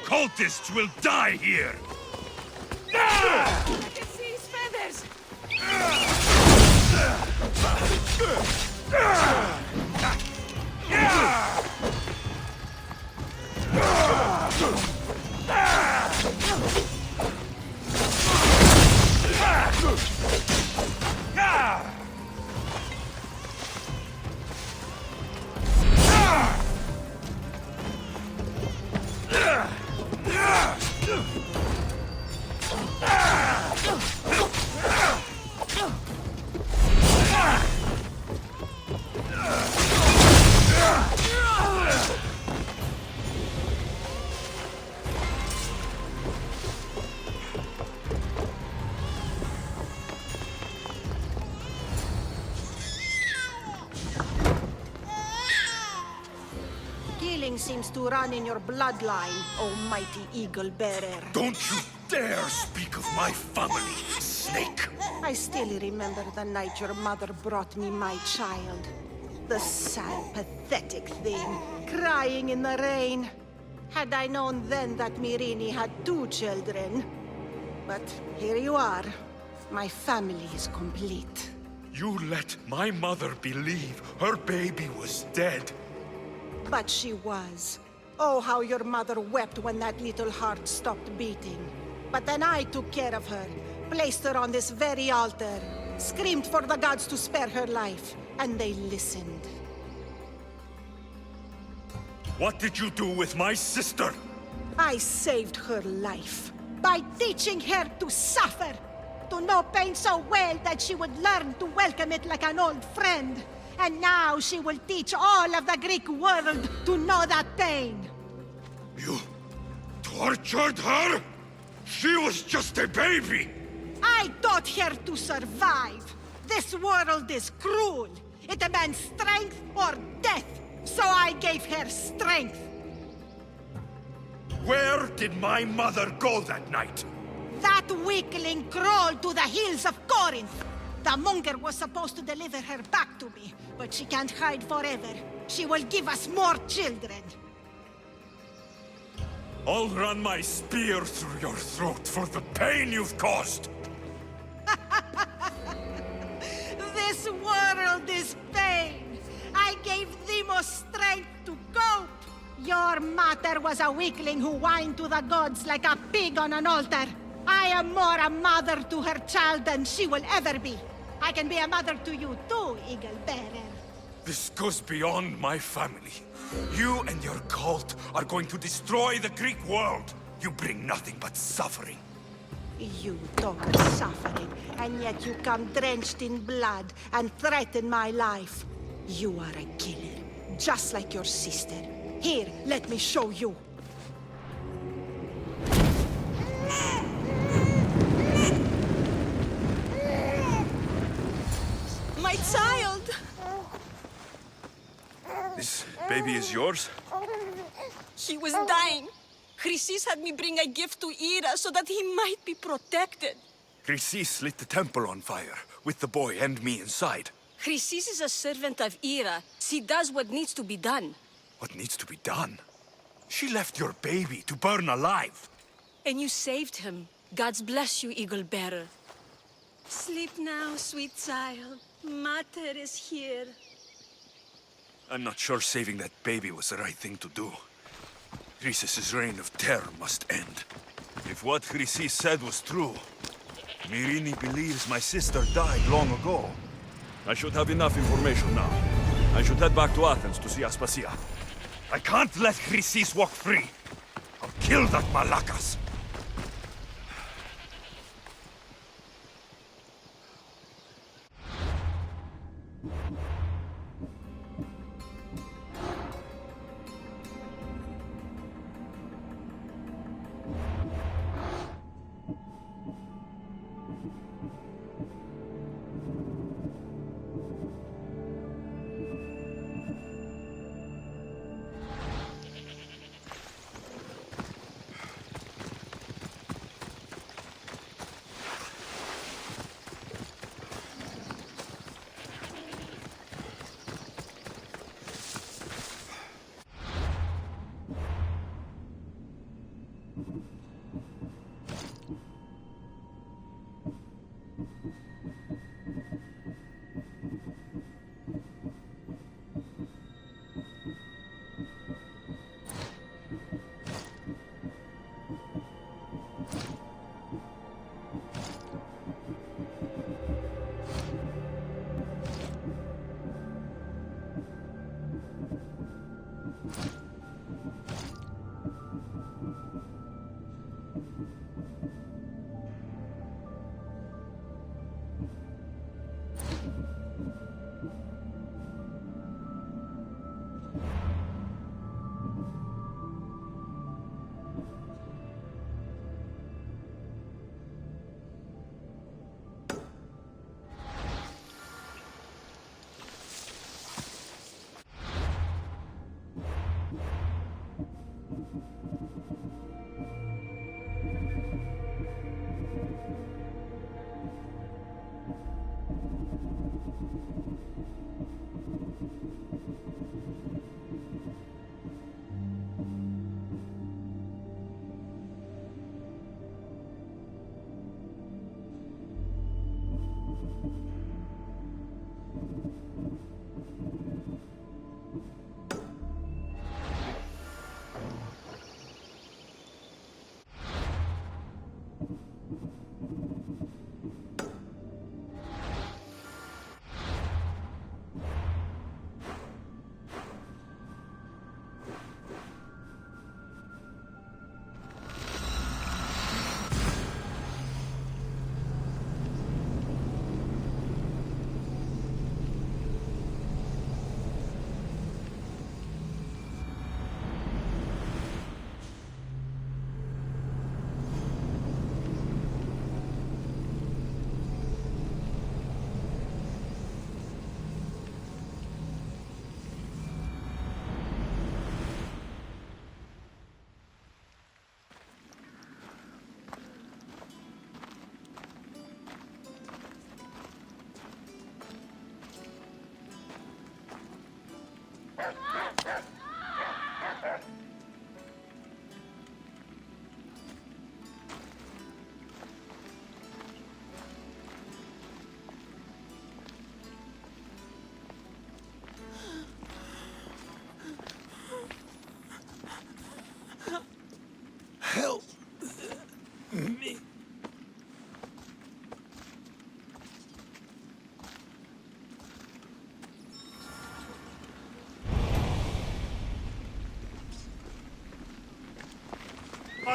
cultists will die here! I can see his feathers! Killing seems to run in your bloodline, oh mighty eagle bearer. Don't you dare speak of my family, snake! I still remember the night your mother brought me my child. The sad, pathetic thing, crying in the rain. Had I known then that Myrini had 2 children. But here you are. My family is complete. You let my mother believe her baby was dead. But she was. Oh, how your mother wept when that little heart stopped beating. But then I took care of her, placed her on this very altar, screamed for the gods to spare her life, and they listened. What did you do with my sister? I saved her life by teaching her to suffer, to know pain so well that she would learn to welcome it like an old friend. And now she will teach all of the Greek world to know that pain. You tortured her? She was just a baby! I taught her to survive. This world is cruel. It demands strength or death. So I gave her strength. Where did my mother go that night? That weakling crawled to the hills of Corinth. The monger was supposed to deliver her back to me, but she can't hide forever. She will give us more children. I'll run my spear through your throat for the pain you've caused! This world is pain. I gave Demos strength to cope. Your mother was a weakling who whined to the gods like a pig on an altar. I am more a mother to her child than she will ever be. I can be a mother to you too, Eagle Bearer. This goes beyond my family. You and your cult are going to destroy the Greek world. You bring nothing but suffering. You talk of suffering, and yet you come drenched in blood and threaten my life. You are a killer, just like your sister. Here, let me show you. My child! This baby is yours? He was dying. Chrysis had me bring a gift to Ira so that he might be protected. Chrysis lit the temple on fire, with the boy and me inside. Chrysis is a servant of Ira. She does what needs to be done. What needs to be done? She left your baby to burn alive. And you saved him. Gods bless you, Eagle Bearer. Sleep now, sweet child. Mater is here. I'm not sure saving that baby was the right thing to do. Chrysis' reign of terror must end. If what Chrysis said was true, Myrini believes my sister died long ago. I should have enough information now. I should head back to Athens to see Aspasia. I can't let Chrysis walk free. I'll kill that Malakas.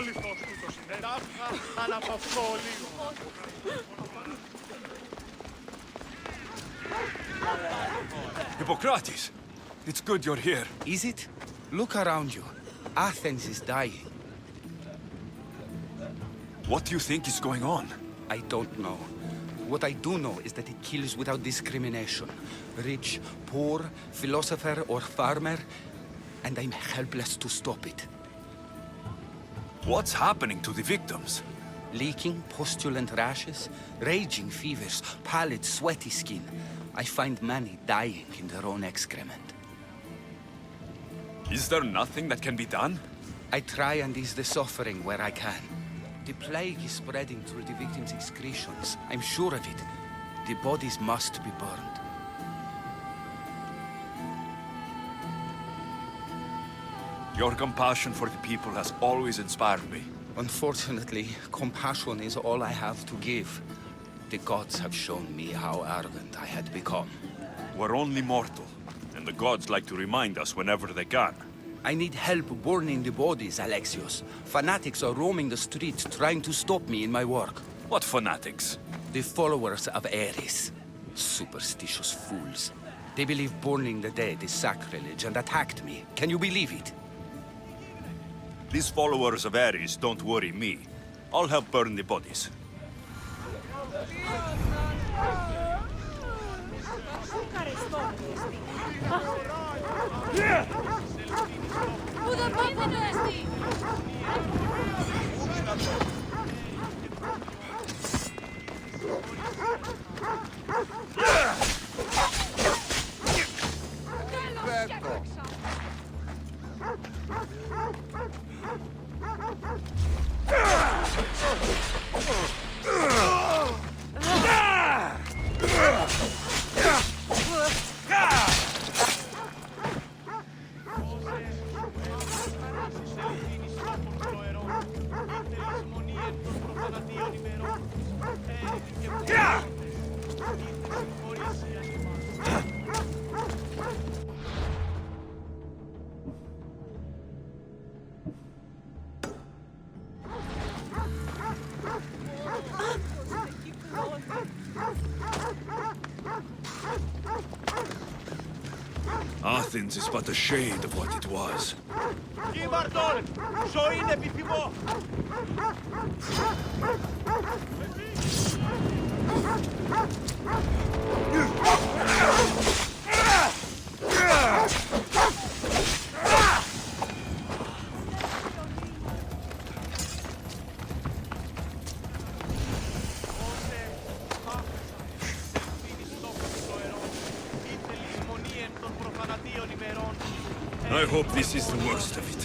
αληθώς τούτος είναι. Θα αναπαυθώ λίγο. Hippocrates! It's good you're here. Is it? Look around you. Athens is dying. What do you think is going on? I don't know. What I do know is that it kills without discrimination. Rich, poor, philosopher or farmer, and I'm helpless to stop it. What's happening to the victims? Leaking, postulant rashes, raging fevers, pallid, sweaty skin. I find many dying in their own excrement. Is there nothing that can be done? I try and ease the suffering where I can. The plague is spreading through the victims' excretions. I'm sure of it. The bodies must be burned. Your compassion for the people has always inspired me. Unfortunately, compassion is all I have to give. The gods have shown me how arrogant I had become. We're only mortal, and the gods like to remind us whenever they can. I need help burning the bodies, Alexios. Fanatics are roaming the streets trying to stop me in my work. What fanatics? The followers of Ares. Superstitious fools. They believe burning the dead is sacrilege and attacked me. Can you believe it? These followers of Ares don't worry me. I'll help burn the bodies. Πού θα πάθαινε εσύ! Athens is but a shade of what it was. Κίμαρτον, ζωήν επιθυμώ. I hope this is the worst of it.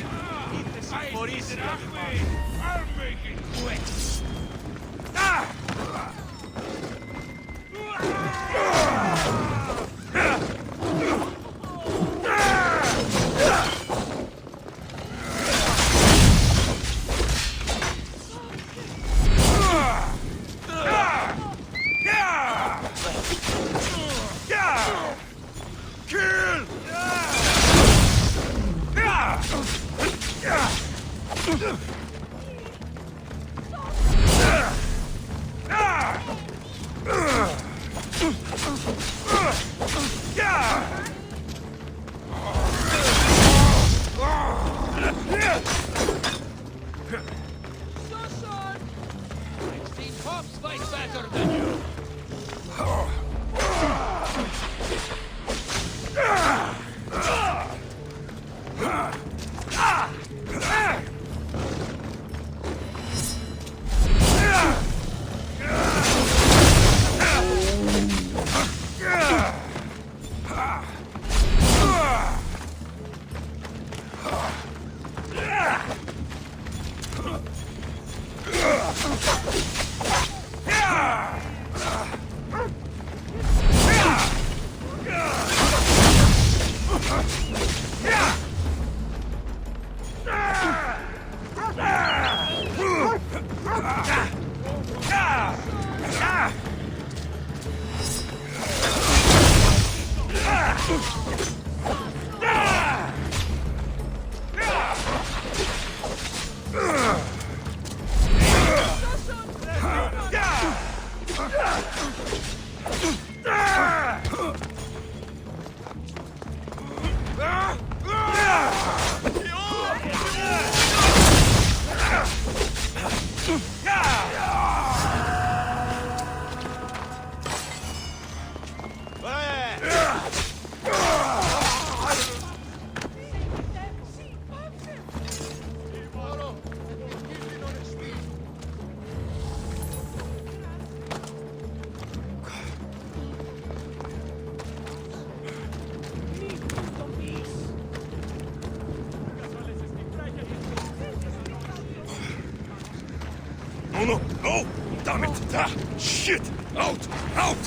Ah, shit! Out! Out!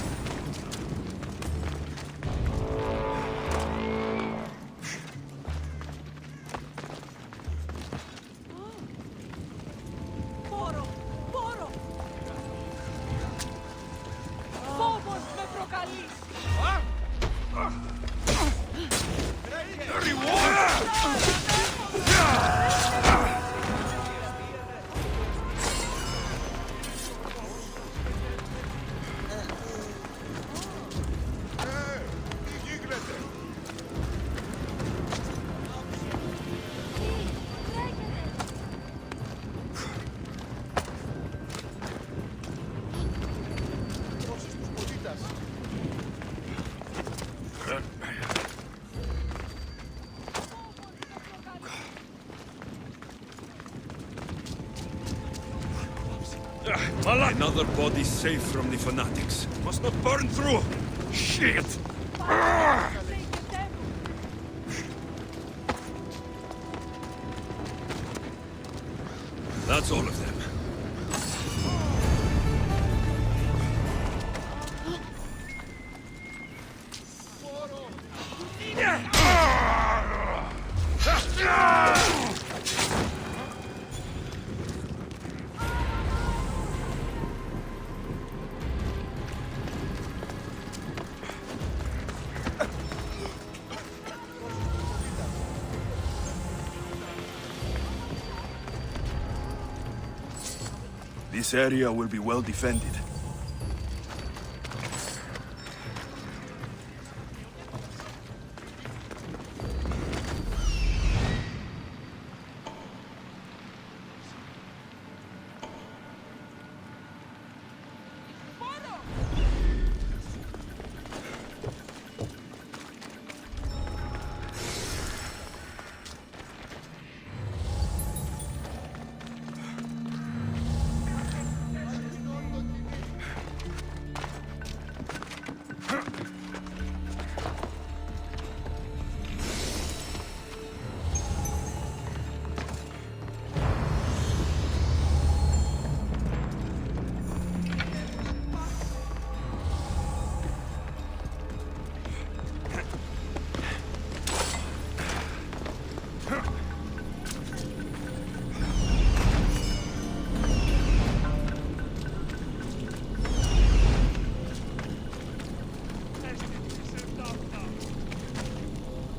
Πόρο! Πόρο! Φόβος με προκαλείς! Another body safe from the fanatics. Must not burn through! Shit! That's all of them. This area will be well defended.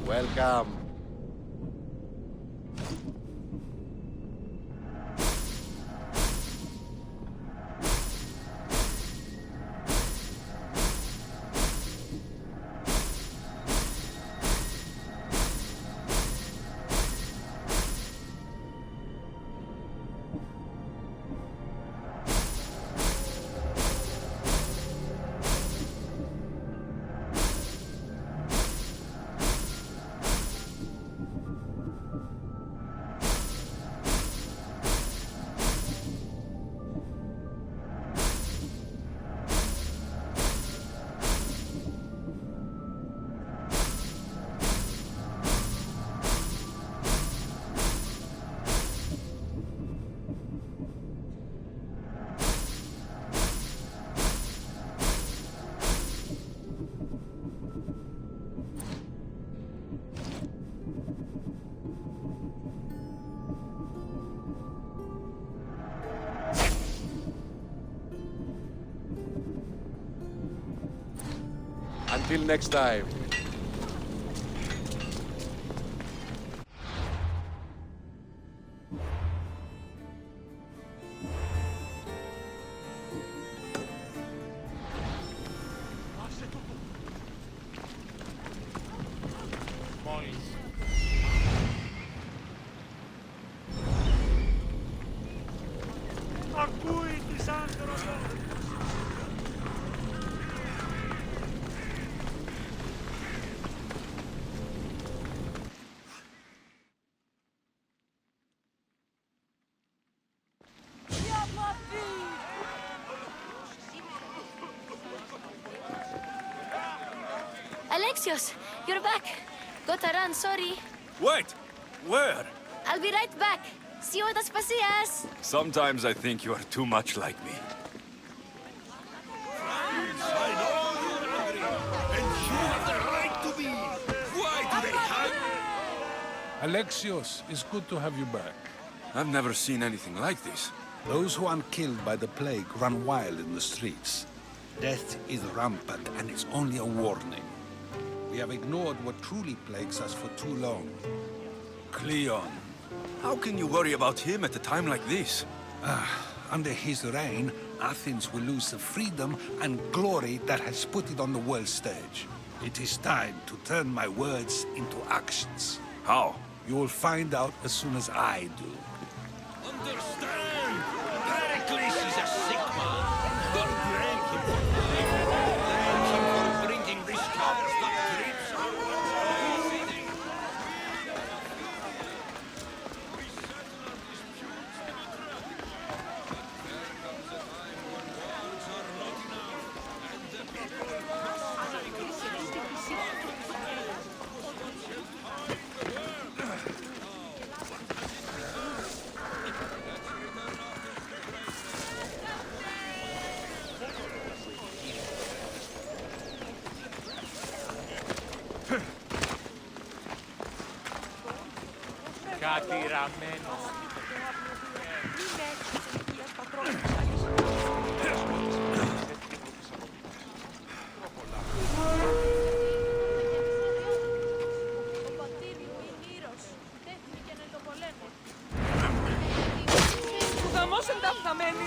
Welcome. Until next time. Ακούει τις άνθρωπος. Alexios, you're back. Gotta run, sorry. Wait! Where? I'll be right back. See you at Aspasias. Sometimes I think you are too much like me. Alexios, it's good to have you back. I've never seen anything like this. Those who aren't killed by the plague run wild in the streets. Death is rampant, and it's only a warning. We have ignored what truly plagues us for too long. Cleon. How can you worry about him at a time like this? Under his reign, Athens will lose the freedom and glory that has put it on the world stage. It is time to turn my words into actions. How? You will find out as soon as I do. Understand! Pericles is a sick man. Don't blame him for dying. Blame him for bringing this chaos that grips our world. Κάτι ραμμένο. Είναι έξω της ηλικίας πατρών. Ο πατήρ μου είναι ήρος. Τέθηκε να το πολέμο. Του γαμός ενταφθαμένη.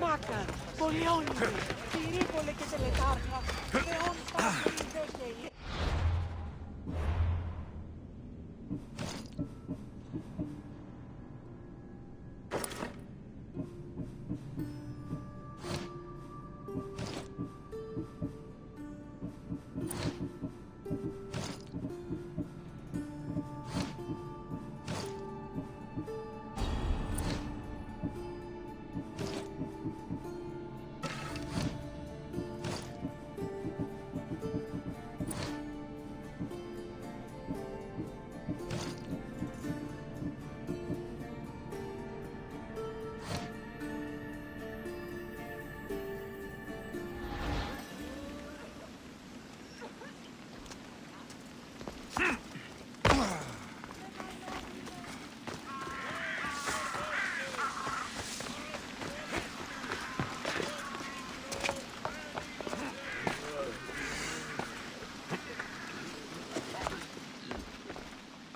Μάκα, Πολεόνιμη, Πυρίπολε και Τελετάρχα, Θεόν Πάσχολη Δέκαιη.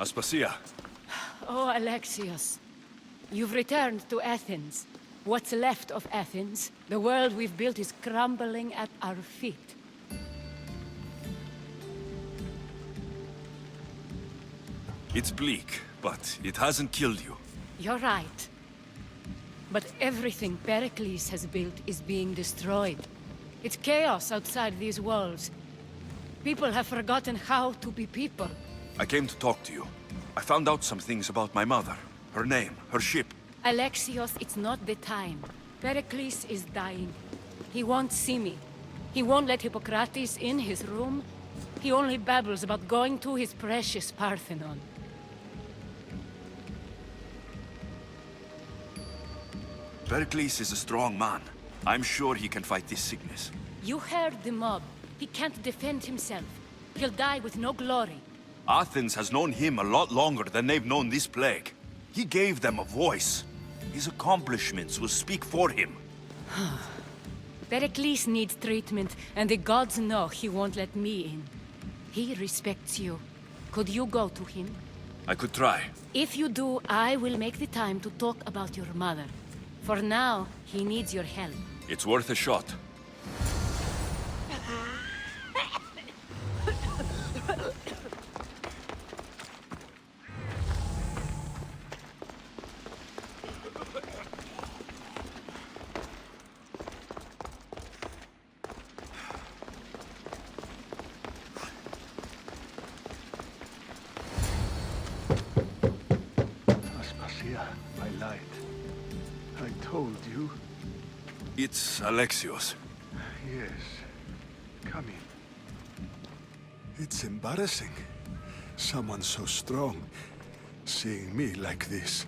Aspasia. Oh, Alexios. You've returned to Athens. What's left of Athens, the world we've built is crumbling at our feet. It's bleak, but it hasn't killed you. You're right. But everything Pericles has built is being destroyed. It's chaos outside these walls. People have forgotten how to be people. I came to talk to you. I found out some things about my mother. Her name, her ship. Alexios, it's not the time. Pericles is dying. He won't see me. He won't let Hippocrates in his room. He only babbles about going to his precious Parthenon. Pericles is a strong man. I'm sure he can fight this sickness. You heard the mob. He can't defend himself. He'll die with no glory. Athens has known him a lot longer than they've known this plague. He gave them a voice. His accomplishments will speak for him. Pericles needs treatment, and the gods know he won't let me in. He respects you. Could you go to him? I could try. If you do, I will make the time to talk about your mother. For now, he needs your help. It's worth a shot. Aspasia, my light. I told you. It's Alexios. Yes. Come in. It's embarrassing. Someone so strong, seeing me like this.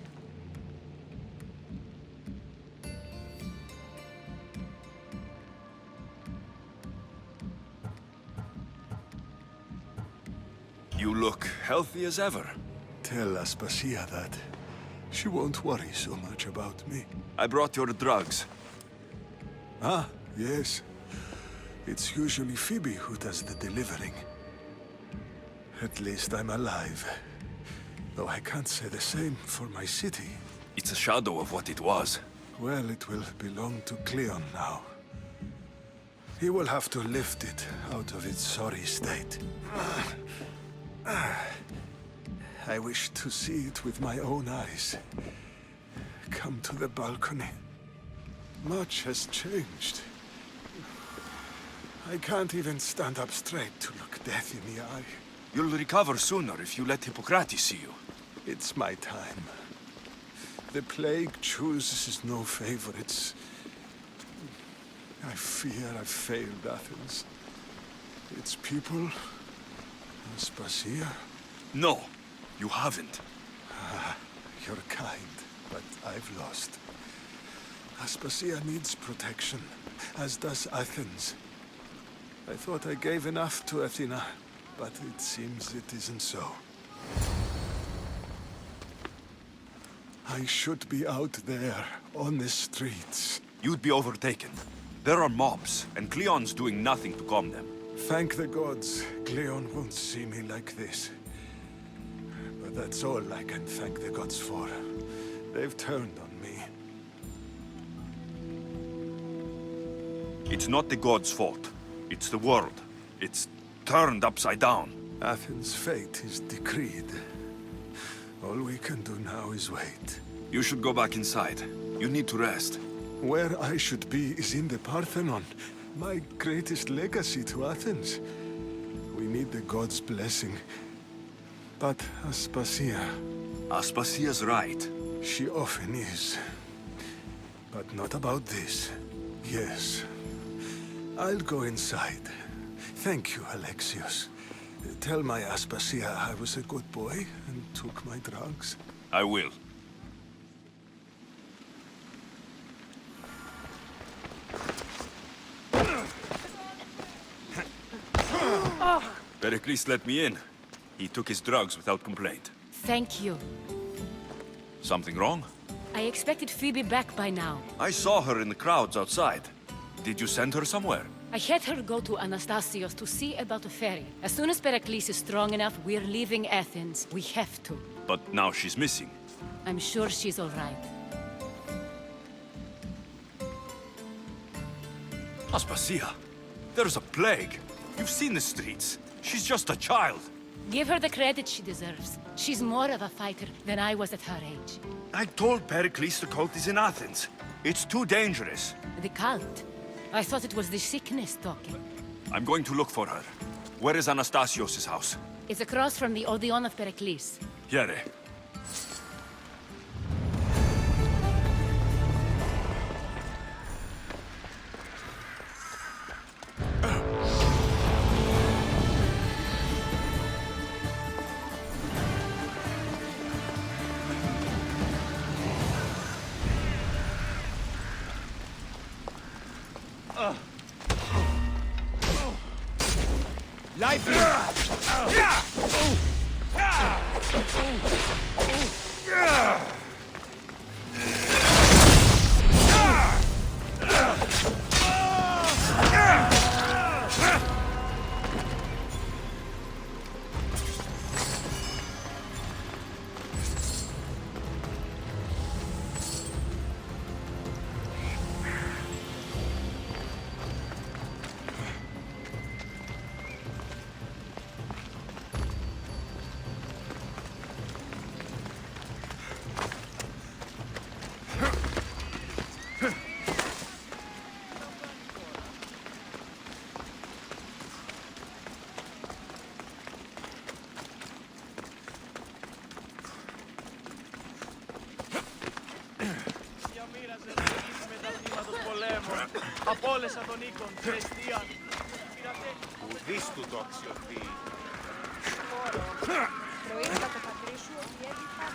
You look healthy as ever. Tell Aspasia that. She won't worry so much about me. I brought your drugs. Ah, yes. It's usually Phoebe who does the delivering. At least I'm alive. Though I can't say the same for my city. It's a shadow of what it was. Well, it will belong to Cleon now. He will have to lift it out of its sorry state. I wish to see it with my own eyes. Come to the balcony. Much has changed. I can't even stand up straight to look death in the eye. You'll recover sooner if you let Hippocrates see you. It's my time. The plague chooses no favorites. I fear I've failed Athens. Its people, Aspasia. No, you haven't. You're kind, but I've lost. Aspasia needs protection, as does Athens. I thought I gave enough to Athena, but it seems it isn't so. I should be out there, on the streets. You'd be overtaken. There are mobs, and Cleon's doing nothing to calm them. Thank the gods, Cleon won't see me like this. But that's all I can thank the gods for. They've turned on me. It's not the gods' fault. It's the world. It's turned upside down. Athens' fate is decreed. All we can do now is wait. You should go back inside. You need to rest. Where I should be is in the Parthenon, my greatest legacy to Athens. We need the gods' blessing. But Aspasia... Aspasia's right. She often is. But not about this. Yes. I'll go inside. Thank you, Alexios. Tell my Aspasia I was a good boy and took my drugs. I will. Pericles let me in. He took his drugs without complaint. Thank you. Something wrong? I expected Phoebe back by now. I saw her in the crowds outside. Did you send her somewhere? I had her go to Anastasios to see about a ferry. As soon as Pericles is strong enough, we're leaving Athens. We have to. But now she's missing. I'm sure she's all right. Aspasia, there's a plague. You've seen the streets. She's just a child. Give her the credit she deserves. She's more of a fighter than I was at her age. I told Pericles the cult is in Athens. It's too dangerous. The cult? I thought it was the sickness talking. I'm going to look for her. Where is Anastasios' house? It's across from the Odeon of Pericles. Here. Life! Απόλεσα τον οίκον και εστίαν. Ουδής του το αξιοποιεί. Προείπα το πατρί σου ότι έλειπα.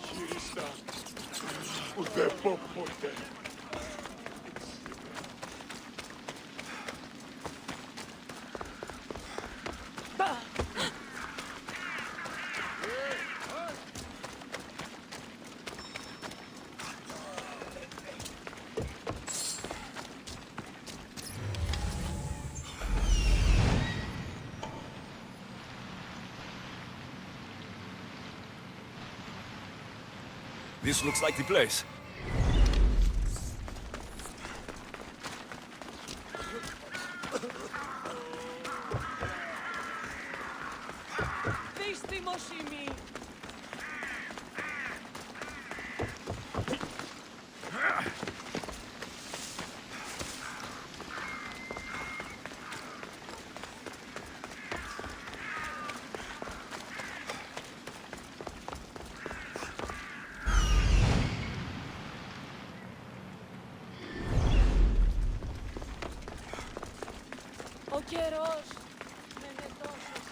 Χειριστά, ούτε πω ποτέ. This looks like the place. Δύστημος ημί. Ο καιρός με νετώσεις.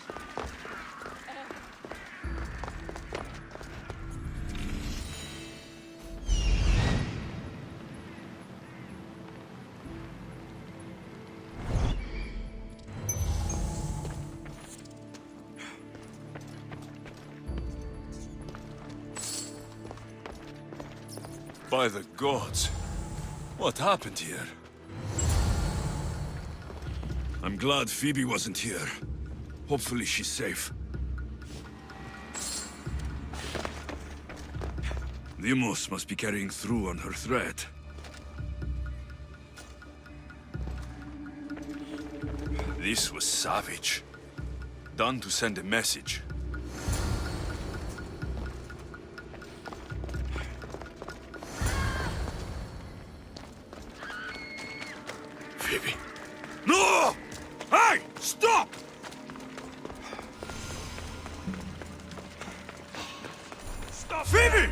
By the gods. What happened here? I'm glad Phoebe wasn't here. Hopefully she's safe. Deimos must be carrying through on her threat. This was savage. Done to send a message. Phoebe. No! Hey! Stop! Stop! Phoebe!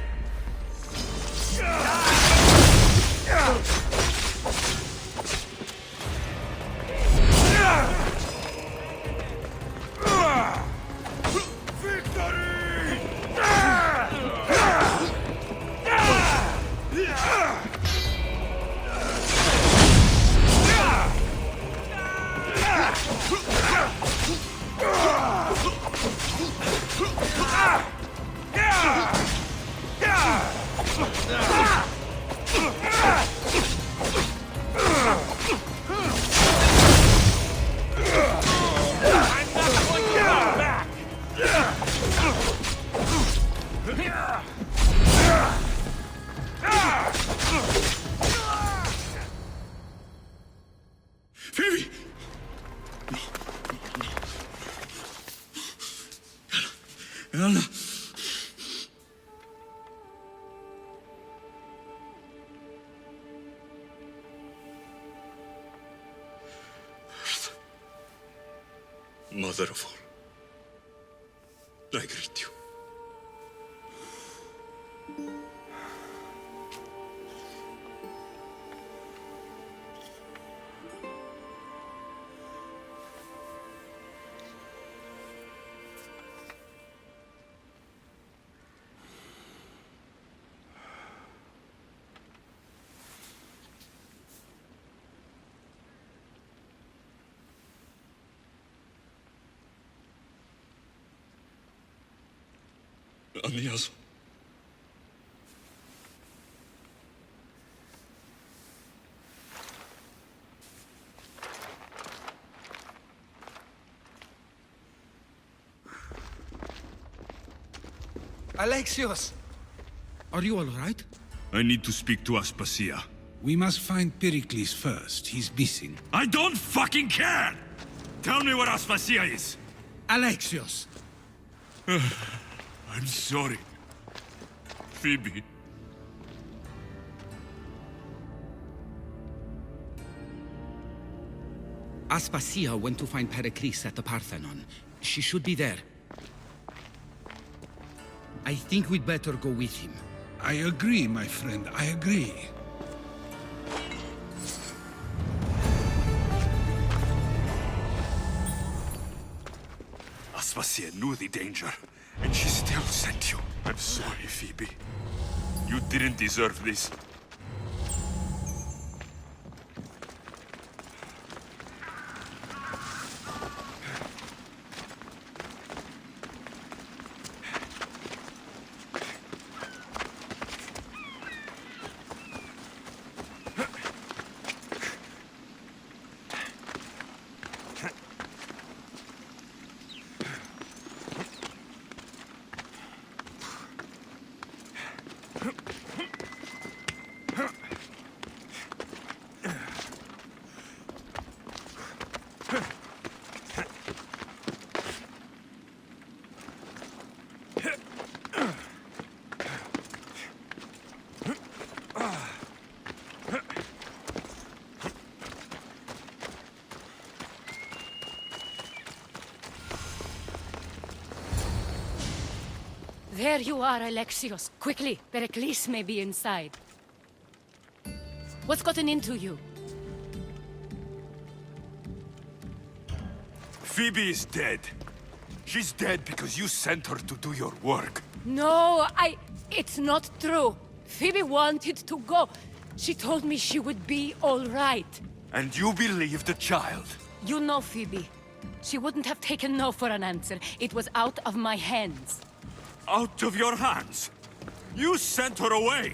Phoebe! Elena! Mother of all, I greet you. Aniazo. Alexios! Are you all right? I need to speak to Aspasia. We must find Pericles first. He's missing. I don't fucking care! Tell me where Aspasia is! Alexios! I'm sorry. Phoebe. Aspasia went to find Pericles at the Parthenon. She should be there. I think we'd better go with him. I agree, my friend, I agree. Aspasia knew the danger, and she still sent you. I'm sorry, Phoebe. You didn't deserve this. There you are, Alexios. Quickly, Pericles may be inside. What's gotten into you? Phoebe is dead. She's dead because you sent her to do your work. No, it's not true. Phoebe wanted to go. She told me she would be all right. And you believe the child? You know Phoebe. She wouldn't have taken no for an answer. It was out of my hands. Out of your hands? You sent her away!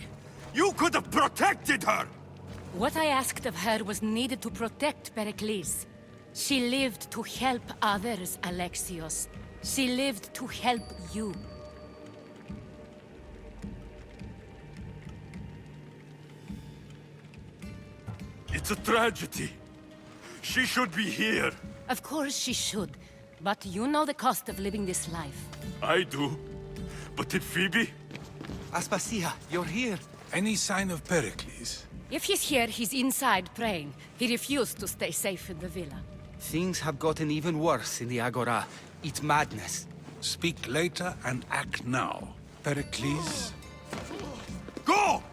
You could have protected her! What I asked of her was needed to protect Pericles. She lived to help others, Alexios. She lived to help you. It's a tragedy. She should be here. Of course she should. But you know the cost of living this life. I do. But did Phoebe? Aspasia, you're here. Any sign of Pericles? If he's here, he's inside praying. He refused to stay safe in the villa. Things have gotten even worse in the Agora. It's madness. Speak later and act now. Pericles? Go!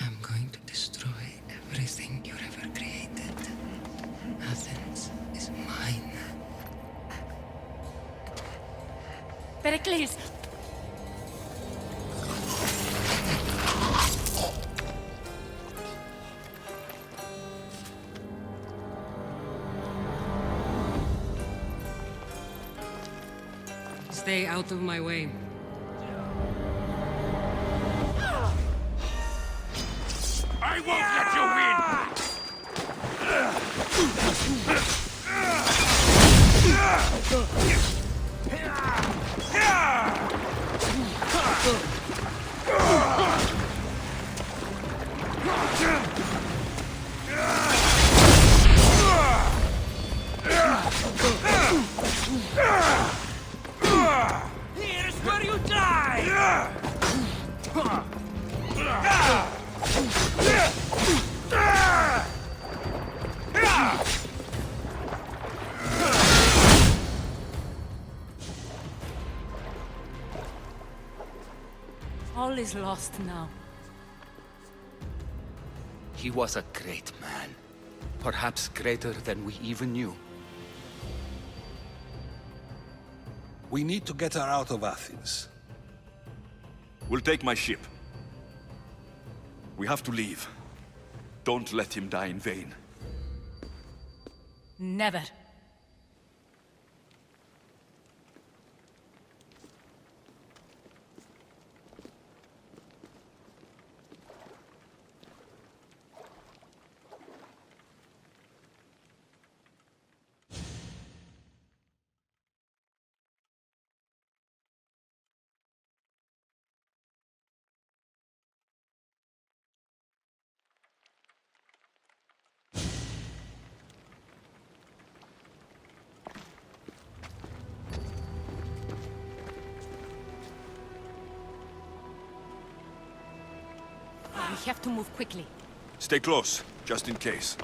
I'm going to destroy everything you've ever created. Athens is mine. Pericles! Stay out of my way. I won't let you win! Here's where you die! All is lost now. He was a great man. Perhaps greater than we even knew. We need to get her out of Athens. We'll take my ship. We have to leave. Don't let him die in vain. Never. We have to move quickly. Stay close, just in case.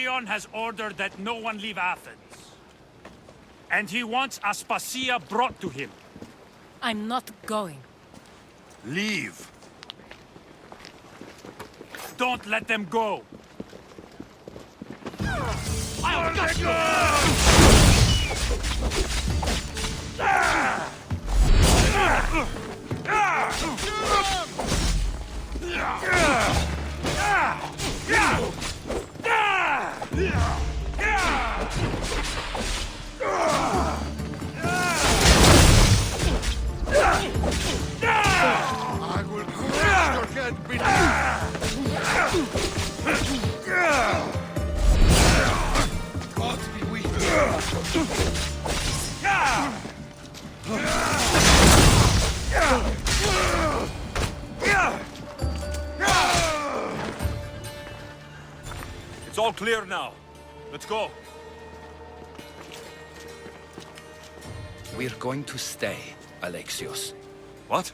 Leon has ordered that no one leave Athens. And he wants Aspasia brought to him. I'm not going. Leave. Don't let them go. I'll get you! I will crush your head God be with It's all clear now. Let's go. We're going to stay, Alexios. What?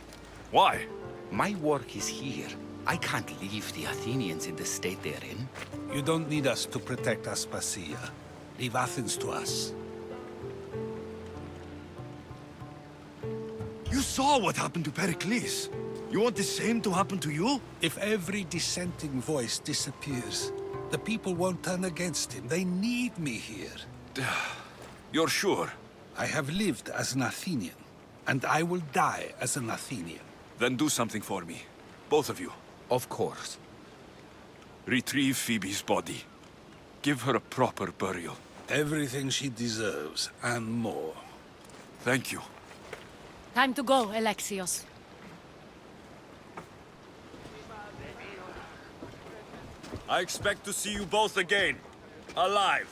Why? My work is here. I can't leave the Athenians in the state they're in. You don't need us to protect Aspasia. Leave Athens to us. You saw what happened to Pericles. You want the same to happen to you? If every dissenting voice disappears, the people won't turn against him. They need me here. You're sure? I have lived as an Athenian, and I will die as an Athenian. Then do something for me. Both of you. Of course. Retrieve Phoebe's body. Give her a proper burial. Everything she deserves, and more. Thank you. Time to go, Alexios. I expect to see you both again. Alive.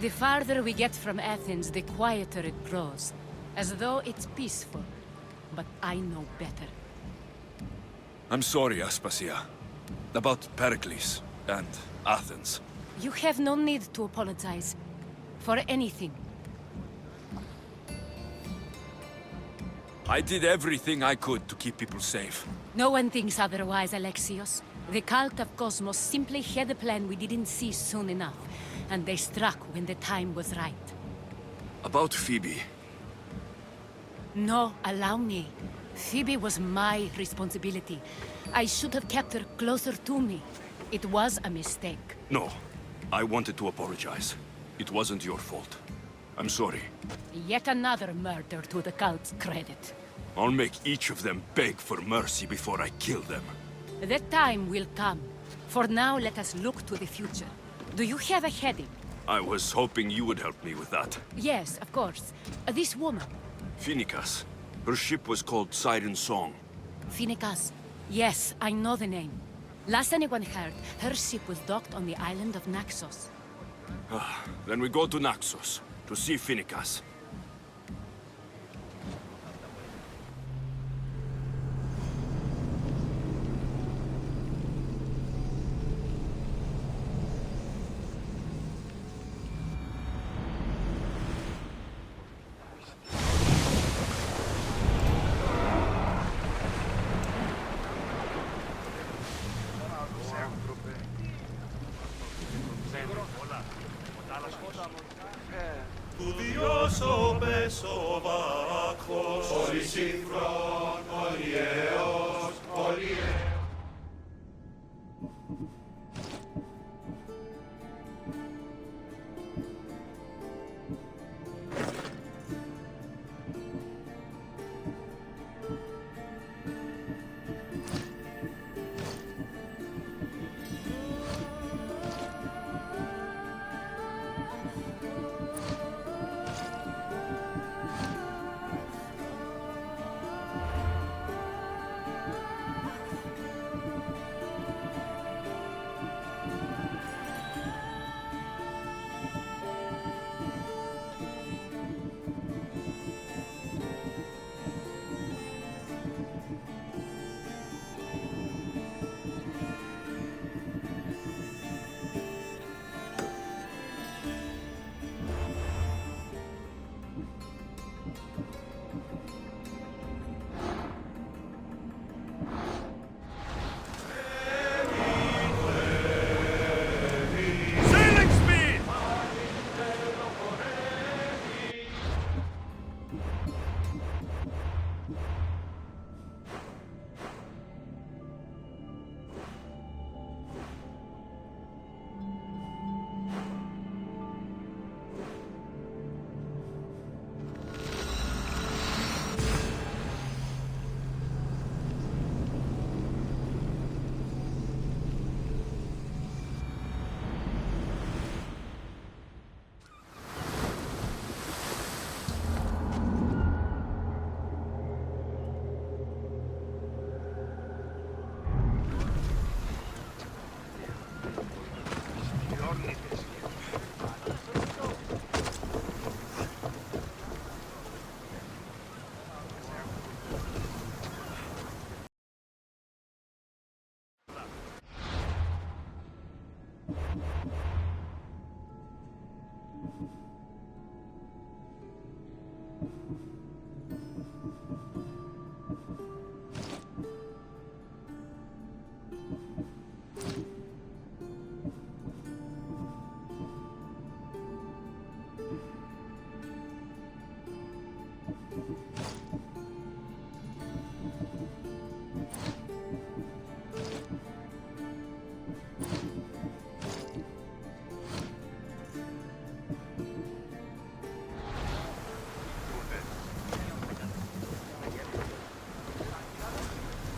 The farther we get from Athens, the quieter it grows. As though it's peaceful. But I know better. I'm sorry, Aspasia. About Pericles and Athens. You have no need to apologize. For anything. I did everything I could to keep people safe. No one thinks otherwise, Alexios. The cult of Cosmos simply had a plan we didn't see soon enough. And they struck when the time was right. About Phoebe. No, allow me. Phoebe was my responsibility. I should have kept her closer to me. It was a mistake. No. I wanted to apologize. It wasn't your fault. I'm sorry. Yet another murder to the cult's credit. I'll make each of them beg for mercy before I kill them. That time will come. For now, let us look to the future. Do you have a heading? I was hoping you would help me with that. Yes, of course. This woman. Phoenicas. Her ship was called Siren Song. Phoenicas. Yes, I know the name. Last anyone heard, her ship was docked on the island of Naxos. Then we go to Naxos, to see Phoenicas.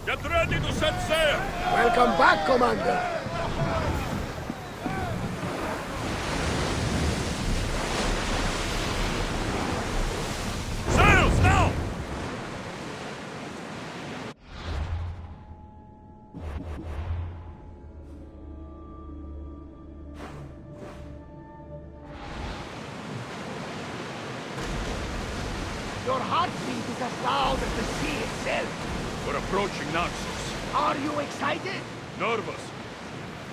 Get ready to set sail! Welcome back, Commander. Sails now! Your heartbeat is as loud as the sea itself. We're approaching Naxos. Are you excited? Nervous.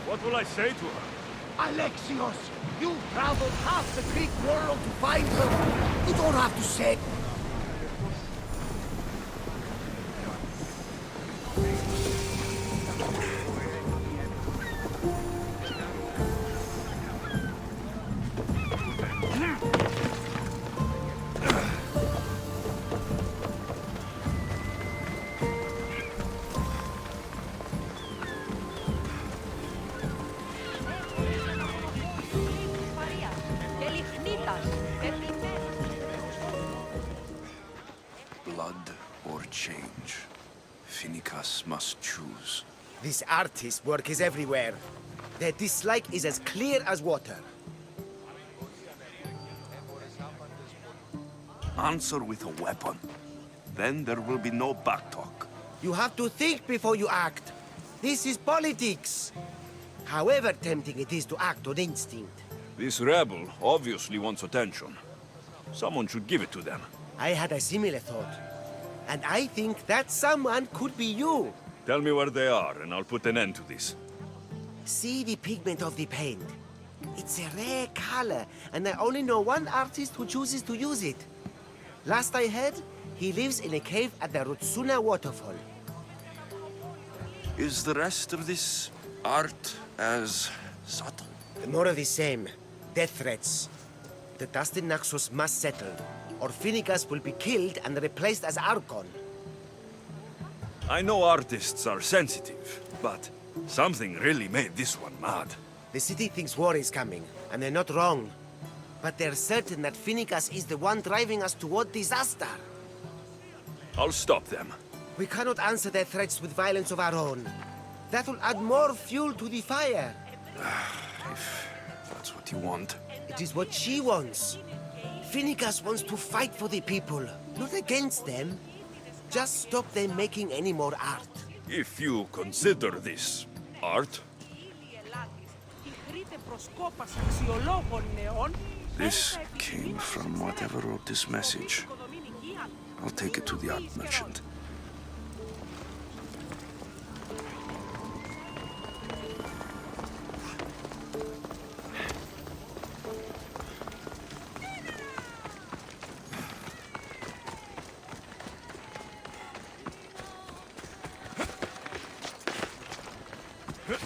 What will I say to her? Alexios, you traveled half the Greek world to find her. You don't have to say... Blood or change. Finicus must choose. This artist's work is everywhere. Their dislike is as clear as water. Answer with a weapon. Then there will be no backtalk. You have to think before you act. This is politics. However tempting it is to act on instinct. This rebel obviously wants attention. Someone should give it to them. I had a similar thought. And I think that someone could be you. Tell me where they are, and I'll put an end to this. See the pigment of the paint. It's a rare color, and I only know one artist who chooses to use it. Last I heard, he lives in a cave at the Rutsuna waterfall. Is the rest of this art as subtle? More of the same. Death threats. The dust in Naxos must settle, or Finicus will be killed and replaced as Archon. I know artists are sensitive, but something really made this one mad. The city thinks war is coming, and they're not wrong. But they're certain that Finicus is the one driving us toward disaster. I'll stop them. We cannot answer their threats with violence of our own. That will add more fuel to the fire. If that's what you want. It is what she wants. Finicus wants to fight for the people, not against them. Just stop them making any more art. If you consider this art, this came from whatever wrote this message. I'll take it to the art merchant. Huh?